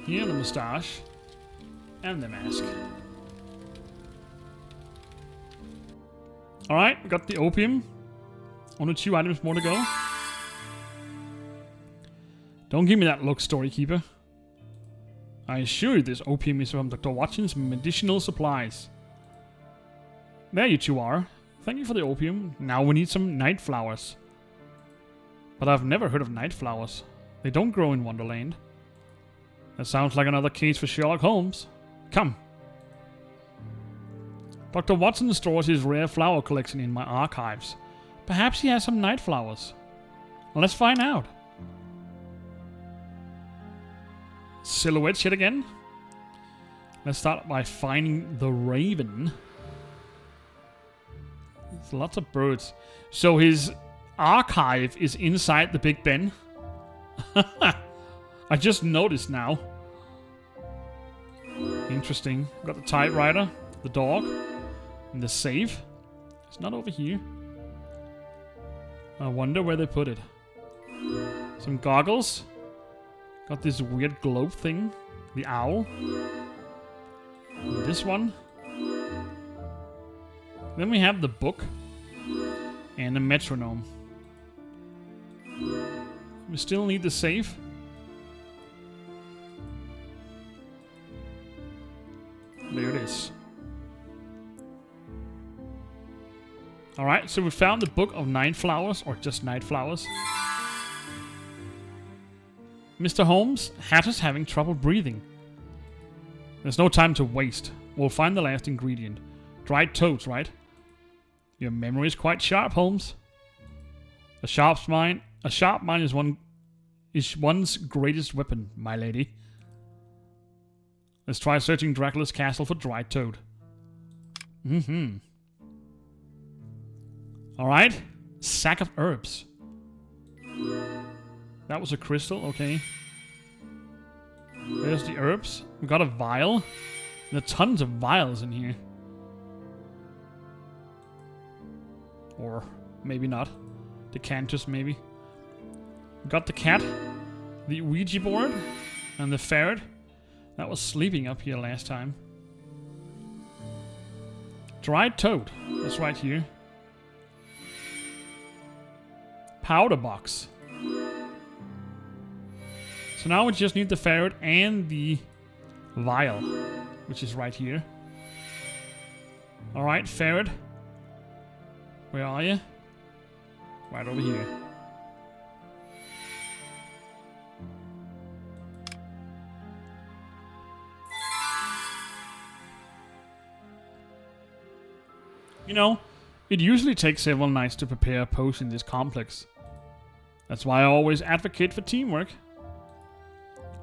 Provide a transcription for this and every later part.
Here, the moustache. And the mask. Alright, we got the opium. Only 2 items more to go. Don't give me that look, Storykeeper. I assure you this opium is from Dr. Watson's medicinal supplies. There you two are. Thank you for the opium. Now we need some night flowers. But I've never heard of night flowers. They don't grow in Wonderland. That sounds like another case for Sherlock Holmes. Come. Dr. Watson stores his rare flower collection in my archives. Perhaps he has some night flowers. Let's find out. Silhouette shit again. Let's start by finding the raven. There's lots of birds. So his archive is inside the Big Ben. I just noticed now. Interesting. We've got the typewriter, the dog, and the safe. It's not over here. I wonder where they put it. Some goggles. Got this weird globe thing. The owl. This one. Then we have the book. And the metronome. We still need the safe. There it is. Alright, so we found the Book of Night Flowers, or just Night Flowers. Mr. Holmes, Hatter's having trouble breathing. There's no time to waste. We'll find the last ingredient. Dried toads, right? Your memory is quite sharp, Holmes. A sharp mind is one's greatest weapon, my lady. Let's try searching Dracula's castle for dried toad. Alright. Sack of herbs. That was a crystal, okay. There's the herbs. We got a vial. There are tons of vials in here. Or maybe not. Decanters, maybe. We got the cat. The Ouija board. And the ferret. That was sleeping up here last time. Dried toad. That's right here. Powder box. So now we just need the ferret and the vial, which is right here. Alright, ferret. Where are you? Right over here. You know, it usually takes several nights to prepare a potion this complex. That's why I always advocate for teamwork.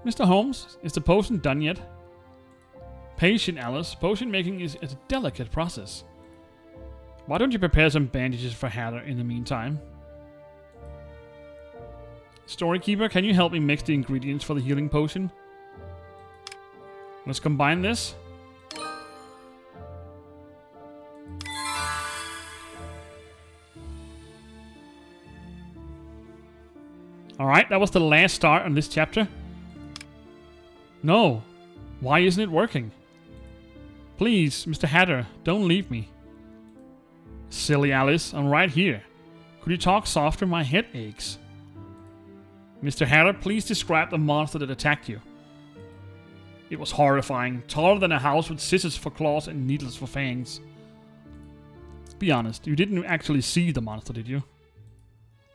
Mr. Holmes, is the potion done yet? Patient, Alice. Potion making is a delicate process. Why don't you prepare some bandages for Hatter in the meantime? Storykeeper, can you help me mix the ingredients for the healing potion? Let's combine this. Alright, that was the last start on this chapter. No. Why isn't it working? Please, Mr. Hatter, don't leave me. Silly Alice, I'm right here. Could you talk softer? My head aches. Mr. Hatter, please describe the monster that attacked you. It was horrifying. Taller than a house with scissors for claws and needles for fangs. Be honest, you didn't actually see the monster, did you?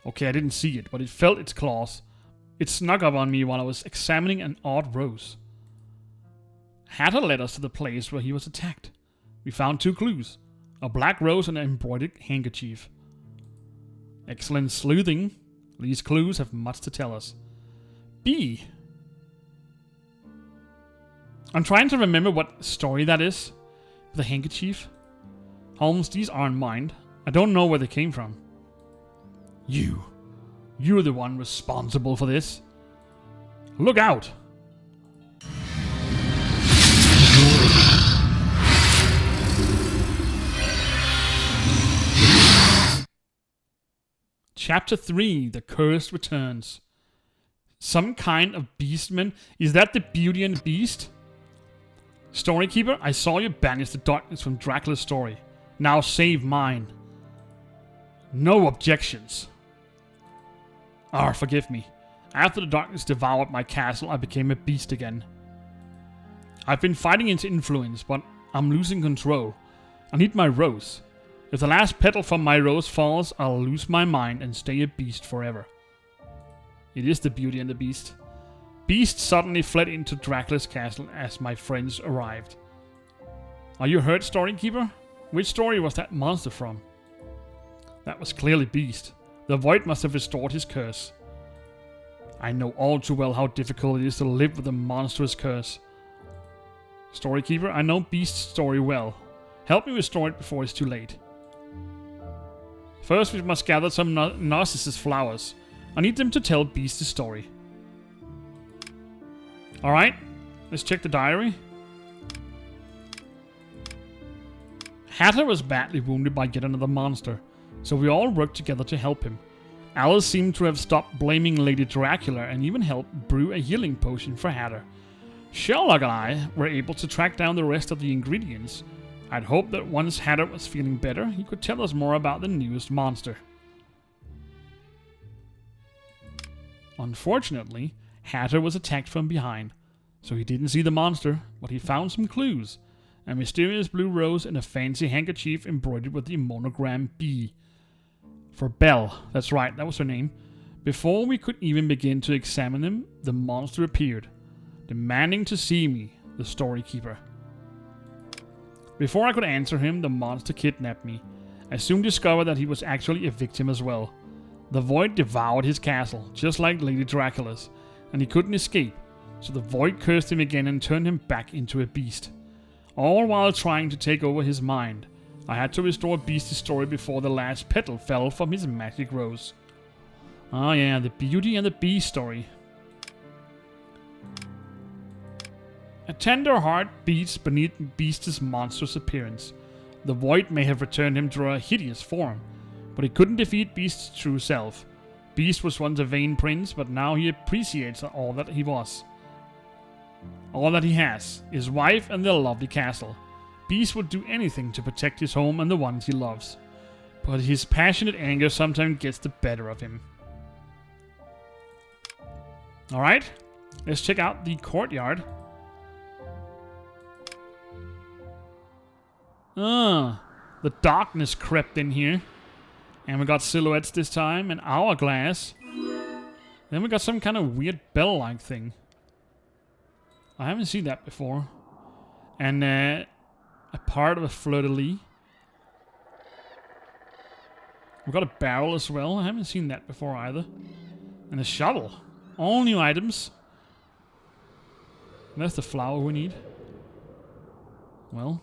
Okay, I didn't see it, but it felt its claws. It snuck up on me while I was examining an odd rose. Hatter led us to the place where he was attacked. We found 2 clues. A black rose and an embroidered handkerchief. Excellent sleuthing. These clues have much to tell us. B. I'm trying to remember what story that is. The handkerchief. Holmes, these aren't mine. I don't know where they came from. You're the one responsible for this. Look out! Chapter 3, The Curse Returns. Some kind of beastman? Is that the Beauty and the Beast? Storykeeper, I saw you banish the darkness from Dracula's story. Now save mine. No objections. Forgive me. After the darkness devoured my castle, I became a beast again. I've been fighting its influence, but I'm losing control. I need my rose. If the last petal from my rose falls, I'll lose my mind and stay a beast forever. It is the Beauty and the Beast. Beast suddenly fled into Dracula's castle as my friends arrived. Are you hurt, Storykeeper? Which story was that monster from? That was clearly Beast. The void must have restored his curse. I know all too well how difficult it is to live with a monstrous curse. Storykeeper, I know Beast's story well. Help me restore it before it's too late. First, we must gather some narcissus flowers. I need them to tell Beast's story. Alright, let's check the diary. Hatter was badly wounded by yet another monster, so we all worked together to help him. Alice seemed to have stopped blaming Lady Dracula and even helped brew a healing potion for Hatter. Sherlock and I were able to track down the rest of the ingredients. I'd hoped that once Hatter was feeling better, he could tell us more about the newest monster. Unfortunately, Hatter was attacked from behind, so he didn't see the monster, but he found some clues. A mysterious blue rose and a fancy handkerchief embroidered with the monogram B. For Belle, that's right, that was her name. Before we could even begin to examine him, the monster appeared, demanding to see me, the Storykeeper. Before I could answer him, the monster kidnapped me. I soon discovered that he was actually a victim as well. The void devoured his castle, just like Lady Dracula's, and he couldn't escape, so the void cursed him again and turned him back into a beast. All while trying to take over his mind. I had to restore Beast's story before the last petal fell from his magic rose. Oh yeah, the Beauty and the Beast story. A tender heart beats beneath Beast's monstrous appearance. The void may have returned him to a hideous form, but he couldn't defeat Beast's true self. Beast was once a vain prince, but now he appreciates all that he was. All that he has, his wife and their lovely castle. Beast would do anything to protect his home and the ones he loves. But his passionate anger sometimes gets the better of him. Alright, let's check out the courtyard. The darkness crept in here. And we got silhouettes this time, an hourglass. Then we got some kind of weird bell-like thing. I haven't seen that before. And a part of a fleur-de-lis. We've got a barrel as well. I haven't seen that before either. And a shovel. All new items. And that's the flower we need. Well.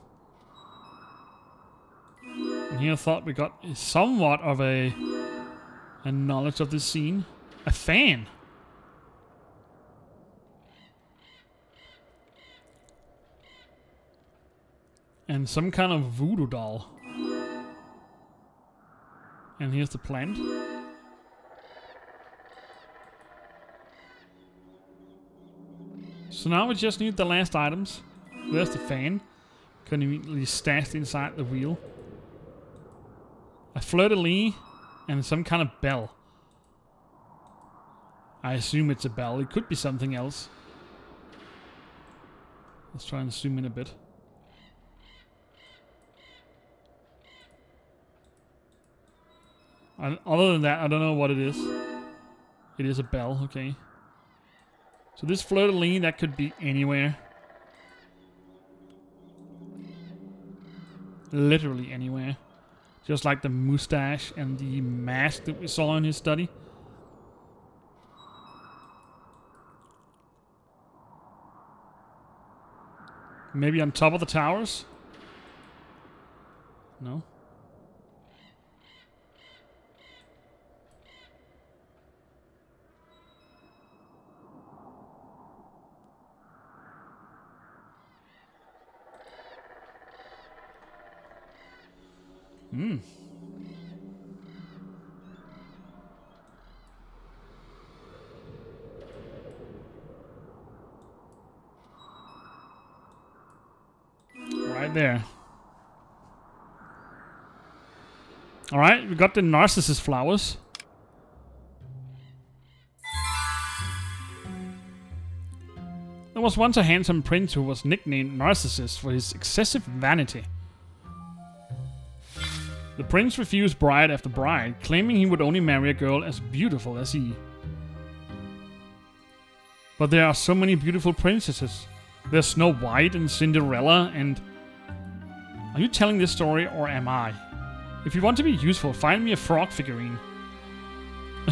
And here I thought we got somewhat of a knowledge of this scene. A fan. And some kind of voodoo doll. And here's the plant. So now we just need the last items. There's the fan. Conveniently stashed inside the wheel. A fleur-de-lis and some kind of bell. I assume it's a bell. It could be something else. Let's try and zoom in a bit. Other than that, I don't know what it is. It is a bell, okay. So this fleur-de-lis, that could be anywhere. Literally anywhere. Just like the mustache and the mask that we saw in his study. Maybe on top of the towers? No? Hmm. Right there. Alright, we got the narcissus flowers. There was once a handsome prince who was nicknamed Narcissus for his excessive vanity. The prince refused bride after bride, claiming he would only marry a girl as beautiful as he. But there are so many beautiful princesses. There's Snow White and Cinderella and... Are you telling this story or am I? If you want to be useful, find me a frog figurine.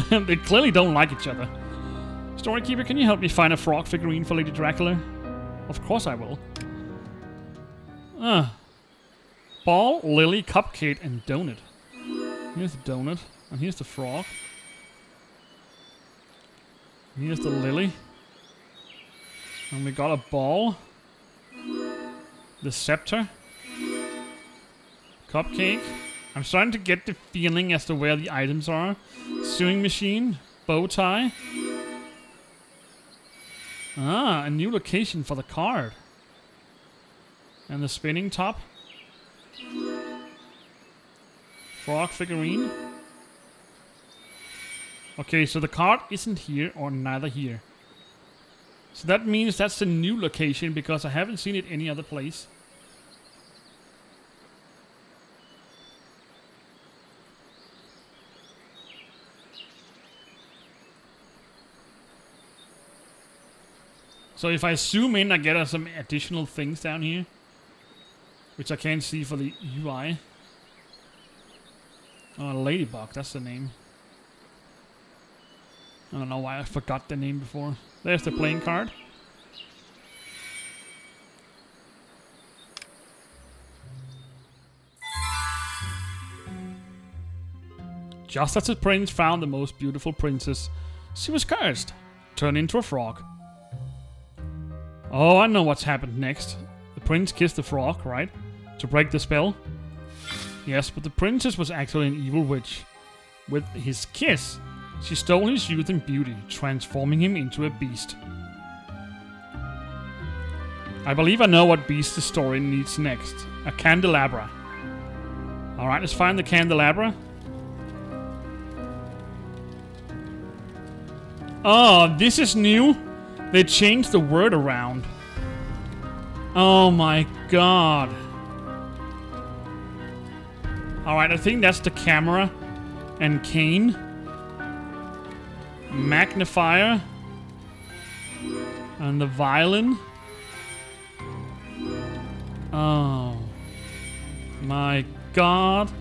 They clearly don't like each other. Storykeeper, can you help me find a frog figurine for Lady Dracula? Of course I will. Ball, lily, cupcake, and donut. Here's the donut, and here's the frog. Here's the lily. And we got a ball. The scepter. Cupcake. I'm starting to get the feeling as to where the items are. Sewing machine. Bow tie. Ah, a new location for the card. And the spinning top. Frog figurine. Okay, so the card isn't here or neither here. So that means that's the new location because I haven't seen it any other place. So if I zoom in, I get some additional things down here, which I can't see for the UI. Oh, Ladybug, that's the name. I don't know why I forgot the name before. There's the playing card. Just as the prince found the most beautiful princess, she was cursed, turned into a frog. Oh, I know what's happened next. The prince kissed the frog, right? To break the spell? Yes, but the princess was actually an evil witch. With his kiss, she stole his youth and beauty, transforming him into a beast. I believe I know what beast the story needs next. A candelabra. Alright, let's find the candelabra. Oh, this is new. They changed the word around. Oh my god. Alright, I think that's the camera and cane. Magnifier. And the violin. Oh my god.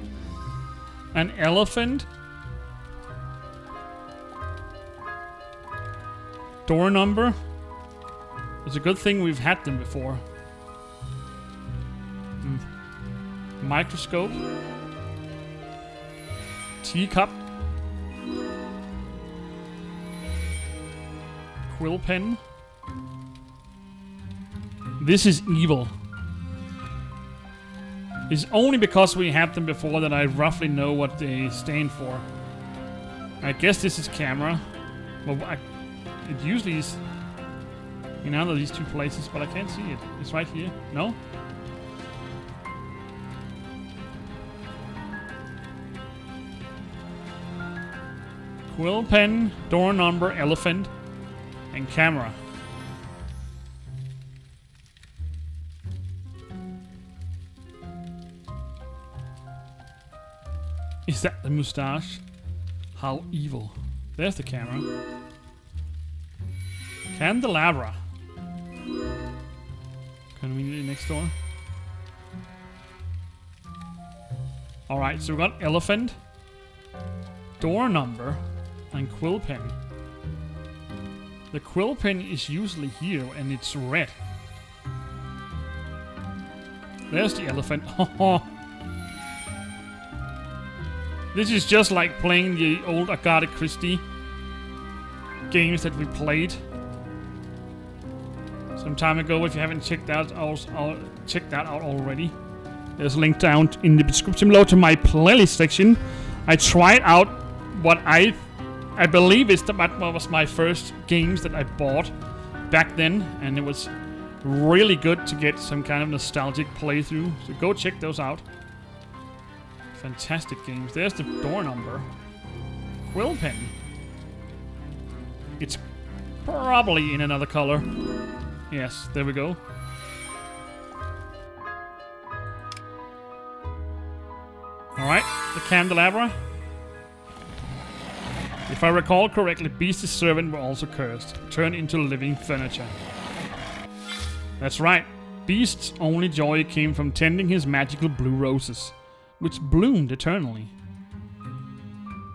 An elephant. Door number. It's a good thing we've had them before. Microscope. Teacup. Quill pen. This is evil. It's only because we had them before that I roughly know what they stand for. I guess this is camera. Well, it usually is in either of these two places, but I can't see it. It's right here. No? Quill pen, door number, elephant, and camera. Is that the mustache? How evil. There's the camera. Candelabra. Conveniently next door. Alright, so we got elephant, door number, and quill pen. The quill pen is usually here and it's red. There's the elephant. This is just like playing the old Agatha Christie games that we played some time ago. If you haven't checked that out already, there's a link down in the description below to my playlist section. I tried out what I believe is that was my first games that I bought back then, and it was Really good to get some kind of nostalgic playthrough. So go check those out. Fantastic games. There's the door number. Quill pen. It's probably in another color. Yes, there we go. Alright, the candelabra. If I recall correctly, Beast's servant were also cursed, turned into living furniture. That's right. Beast's only joy came from tending his magical blue roses, which bloomed eternally.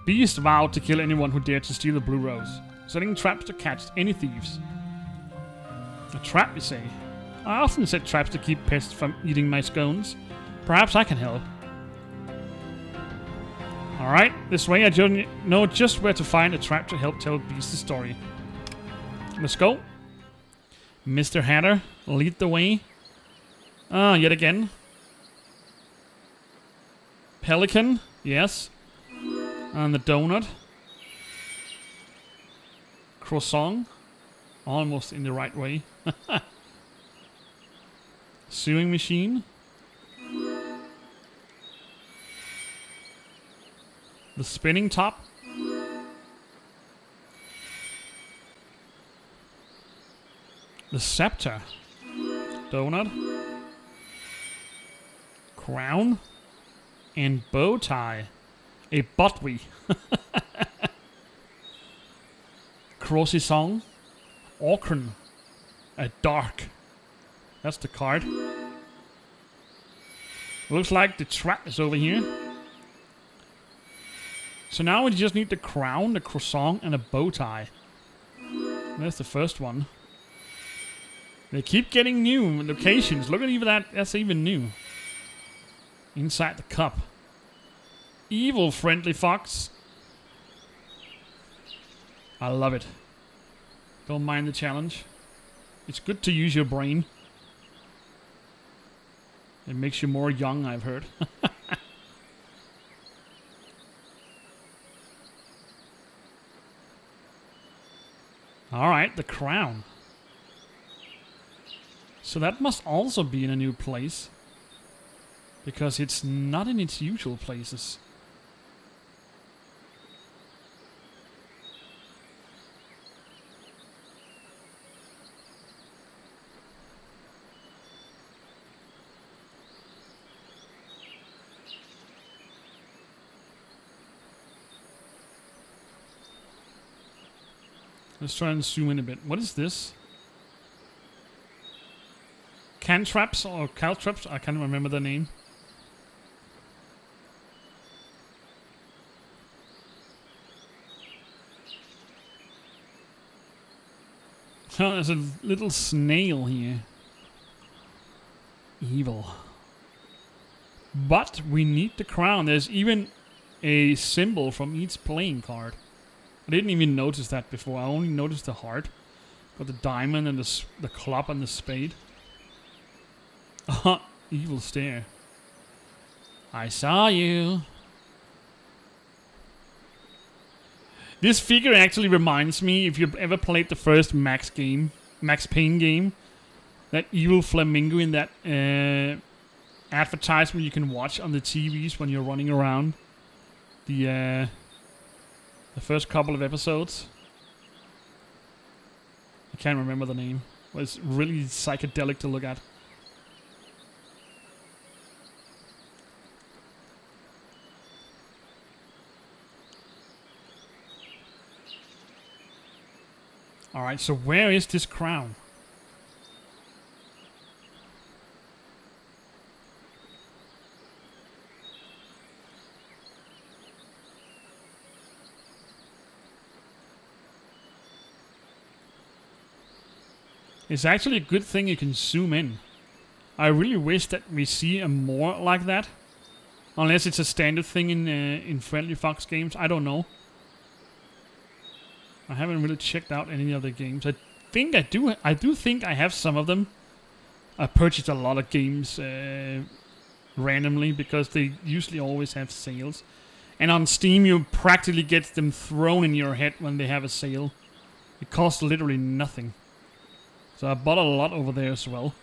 Beast vowed to kill anyone who dared to steal the blue rose, setting traps to catch any thieves. A trap, you say? I often set traps to keep pests from eating my scones. Perhaps I can help. Alright, this way I just know just where to find a trap to help tell Beast's story. Let's go. Mr. Hatter, lead the way. Yet again. Pelican, yes. And the donut. Croissant. Almost in the right way. Sewing machine. The spinning top. The scepter. Donut. Crown. And bow tie. A botwy. Croissant. Orcron. A dark. That's the card. Looks like the trap is over here. So now we just need the crown, the croissant, and a bow tie. There's the first one. They keep getting new locations. Look at even that. That's even new. Inside the cup. Evil friendly fox. I love it. Don't mind the challenge. It's good to use your brain. It makes you more young, I've heard. Alright, the crown. So that must also be in a new place. Because it's not in its usual places. Let's try and zoom in a bit. What is this? Cantraps or caltraps? I can't remember the name. Oh, there's a little snail here. Evil. But we need the crown. There's even a symbol from each playing card. I didn't even notice that before. I only noticed the heart. Got the diamond and the club and the spade. Evil stare. I saw you. This figure actually reminds me, if you've ever played the first Max Payne game, that evil flamingo in that advertisement you can watch on the TVs when you're running around. The first couple of episodes. I can't remember the name. But it's really psychedelic to look at. Alright, so where is this crown? It's actually a good thing you can zoom in. I really wish that we see a more like that. Unless it's a standard thing in Friendly Fox games. I don't know. I haven't really checked out any other games. I think I do. I do think I have some of them. I purchased a lot of games randomly because they usually always have sales. And on Steam, you practically get them thrown in your head when they have a sale. It costs literally nothing. So I bought a lot over there as well.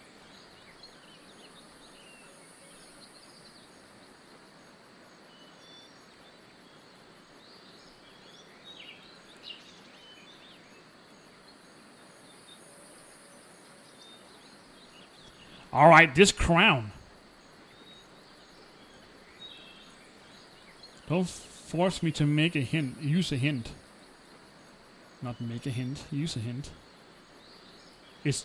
Alright, this crown. Don't force me to make a hint. Use a hint. Not make a hint. Use a hint. It's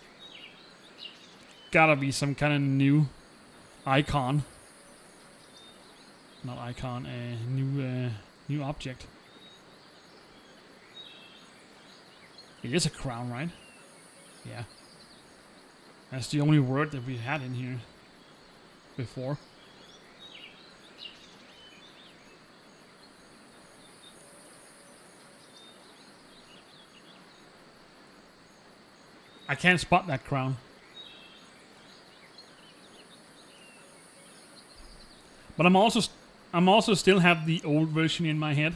gotta be some kind of new icon. Not icon, a new object. It is a crown, right? Yeah. That's the only word that we had in here before. I can't spot that crown. But I'm also still have the old version in my head.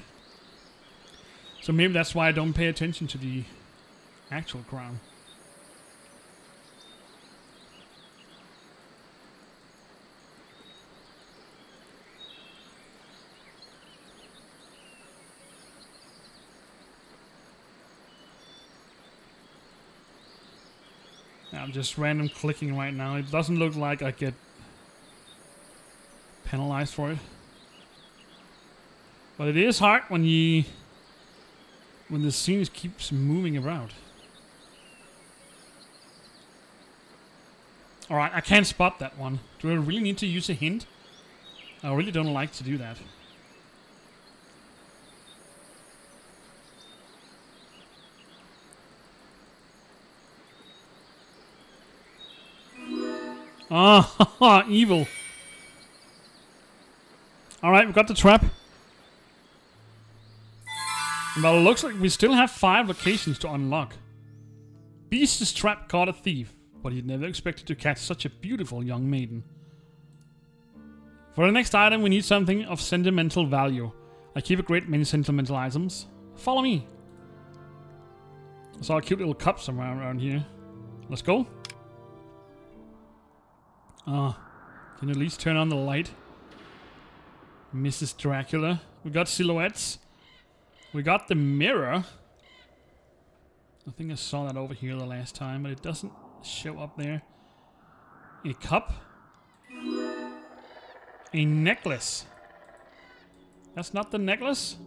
So maybe that's why I don't pay attention to the actual crown. I'm just random clicking right now. It doesn't look like I get penalized for it. But it is hard when the scene keeps moving around. Alright, I can't spot that one. Do I really need to use a hint? I really don't like to do that. Ah, evil. Alright, we got the trap. Well, it looks like we still have 5 locations to unlock. Beast's trap caught a thief, but he never expected to catch such a beautiful young maiden. For the next item, we need something of sentimental value. I keep a great many sentimental items. Follow me. I saw a cute little cup somewhere around here. Let's go. Can you at least turn on the light? Mrs. Dracula. We got silhouettes. We got the mirror. I think I saw that over here the last time, but it doesn't show up there. A cup. A necklace. That's not the necklace?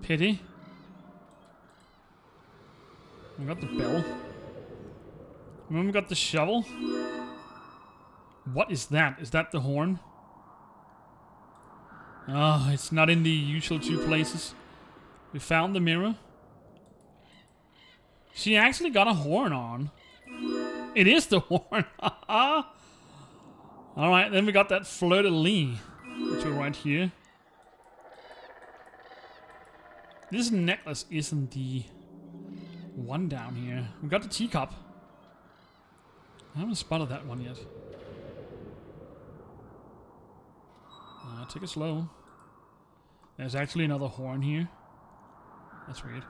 Pity. We got the bell. And then we got the shovel. What is that? Is that the horn? Oh, it's not in the usual 2 places. We found the mirror. She actually got a horn on. It is the horn. Alright, then we got that fleur-de-lis, which are right here. This necklace isn't the one down here. We got the teacup. I haven't spotted that one yet. Take it slow. There's actually another horn here. That's weird.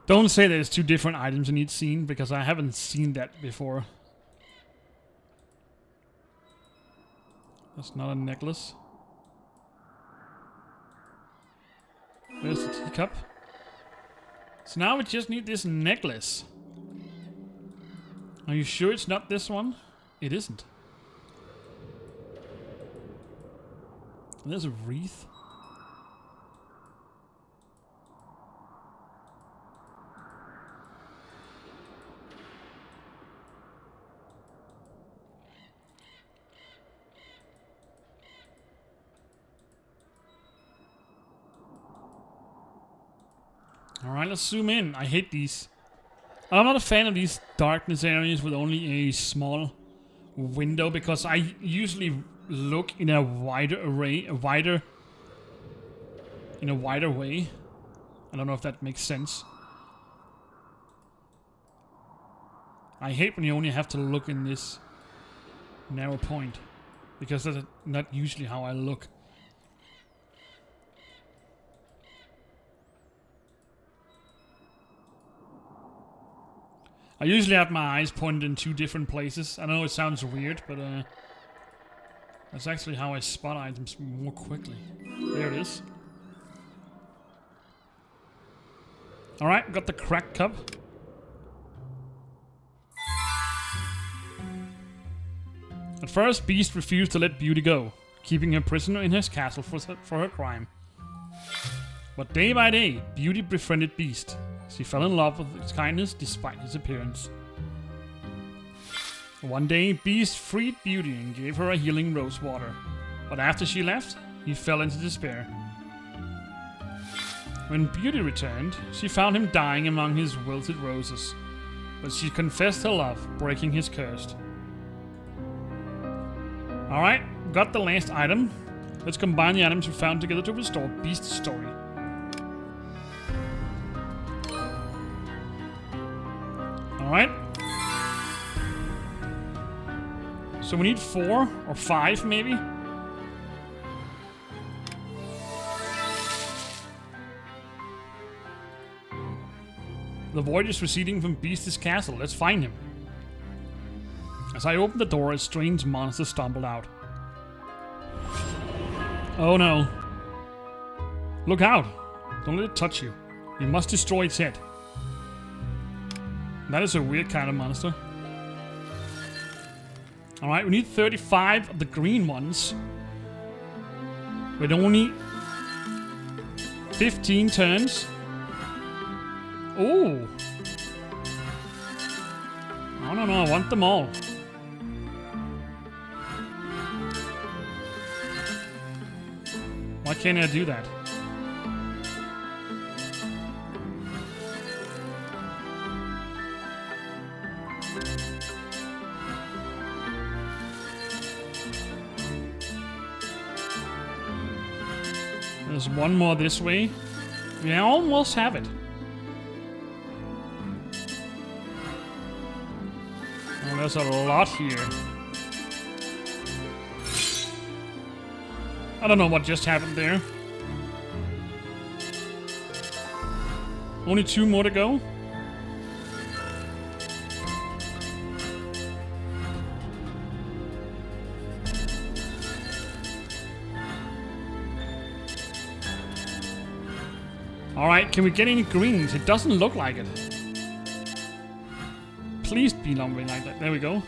Don't say there's 2 different items in each scene, because I haven't seen that before. That's not a necklace. There's the teacup. So now we just need this necklace. Are you sure it's not this one? It isn't. There's a wreath. Alright, let's zoom in. I hate these. I'm not a fan of these darkness areas with only a small window, because I usually look in a wider array, in a wider way. I don't know if that makes sense. I hate when you only have to look in this narrow point, because that's not usually how I look. I usually have my eyes pointed in 2 different places. I know it sounds weird, but that's actually how I spot items more quickly. There it is. Alright, got the cracked cup. At first, Beast refused to let Beauty go, keeping her prisoner in his castle for her crime. But day by day, Beauty befriended Beast. She fell in love with his kindness despite his appearance. One day, Beast freed Beauty and gave her a healing rose water. But after she left, he fell into despair. When Beauty returned, she found him dying among his wilted roses. But she confessed her love, breaking his curse. Alright, got the last item. Let's combine the items we found together to restore Beast's story. Alright. So we need 4 or 5 maybe? The void is receding from Beast's castle. Let's find him. As I opened the door, a strange monster stumbled out. Oh no. Look out! Don't let it touch you. You must destroy its head. That is a weird kind of monster. Alright, we need 35 of the green ones. With only 15 turns. Oh! No, I want them all. Why can't I do that? There's one more this way. We almost have it. Oh, there's a lot here. I don't know what just happened there. Only 2 more to go. Alright, can we get any greens? It doesn't look like it. Please be lumbering like that. There we go.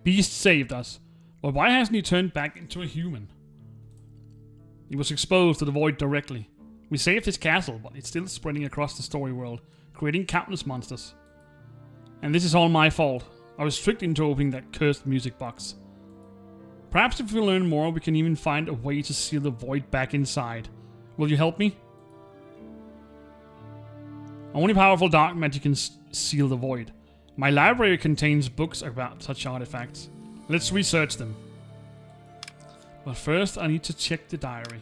Beast saved us. But why hasn't he turned back into a human? He was exposed to the void directly. We saved his castle, but it's still spreading across the story world, creating countless monsters. And this is all my fault. I was tricked into opening that cursed music box. Perhaps if we learn more, we can even find a way to seal the void back inside. Will you help me? Only powerful dark magic can seal the void. My library contains books about such artifacts. Let's research them. But first, I need to check the diary.